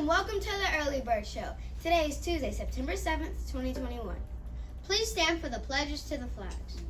and welcome to the Early Bird Show. Today is Tuesday, September 7th, 2021. Please stand for the pledges to the flags.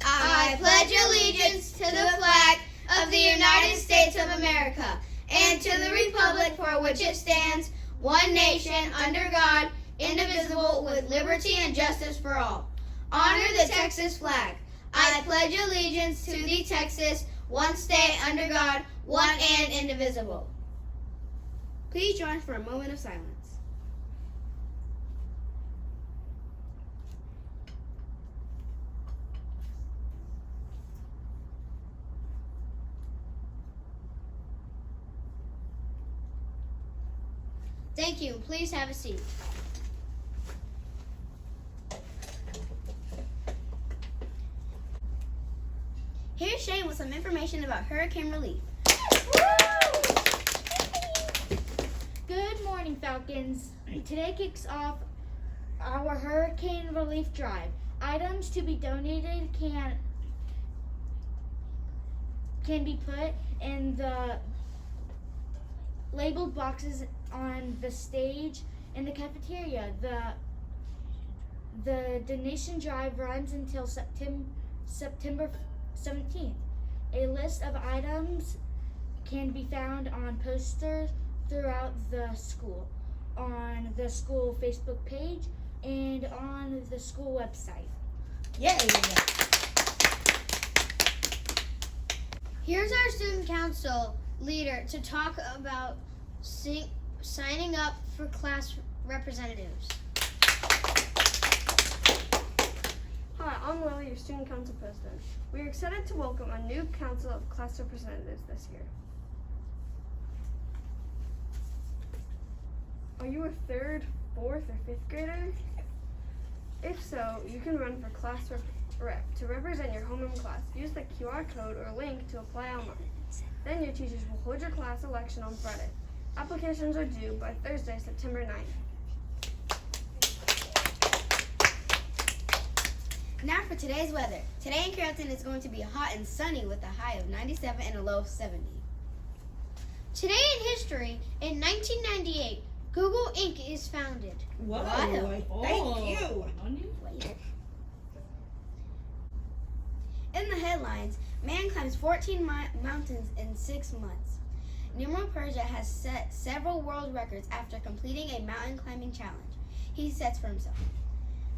I pledge allegiance to the flag of the United States of America and to the republic for which it stands, one nation, under God, indivisible, with liberty and justice for all. Honor the Texas flag. I pledge allegiance to the Texas, one state, under God, one and indivisible. Please join us for a moment of silence. Thank you. Please have a seat. Here's Shane with some information about hurricane relief. Good morning, Falcons. Today kicks off our hurricane relief drive. Items to be donated can be put in the labeled boxes on the stage in the cafeteria. The donation drive runs until September 17th. A list of items can be found on posters throughout the school, on the school Facebook page, and on the school website. Yay! Here's our student council leader to talk about signing up for class representatives. Hi, I'm Lily, your student council president. We are excited to welcome a new council of class representatives this year. Are you a third, fourth, or fifth grader? If so, you can run for class rep to represent your homeroom class. Use the QR code or link to apply online. Then your teachers will hold your class election on Friday. Applications are due by Thursday, September 9th. Now for today's weather. Today in Carrollton is going to be hot and sunny with a high of 97 and a low of 70. Today in history, in 1998, Google Inc. is founded. Whoa, Wow. thank you. In the headlines, man climbs 14 mountains in 6 months. Nimrod Persia has set several world records after completing a mountain climbing challenge he sets for himself,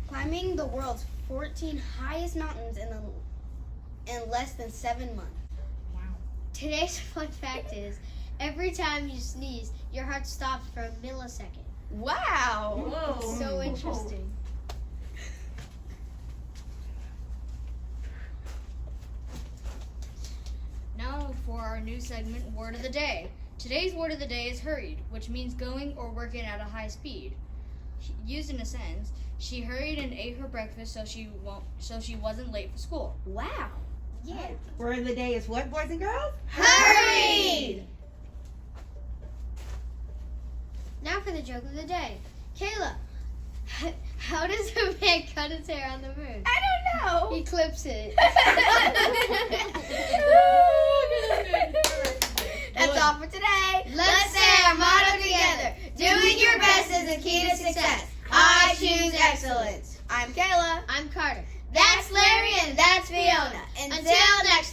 climbing the world's 14 highest mountains in less than 7 months. Wow. Today's fun fact is, every time you sneeze, your heart stops for a millisecond. Wow! Whoa. So interesting. Now for our new segment, Word of the Day. Today's word of the day is hurried, which means going or working at a high speed. Used in a sentence, she hurried and ate her breakfast so she wasn't late for school. Wow. Yeah. Word of the day is what, boys and girls? Hurried! Now for the joke of the day. Kayla, how does a man cut his hair on the moon? I don't know. He clips it. That's all for today. Let's say our motto together. Doing your best is the key to success. I choose excellence. I'm Kayla. I'm Carter. That's Larry and that's Fiona. Until next time.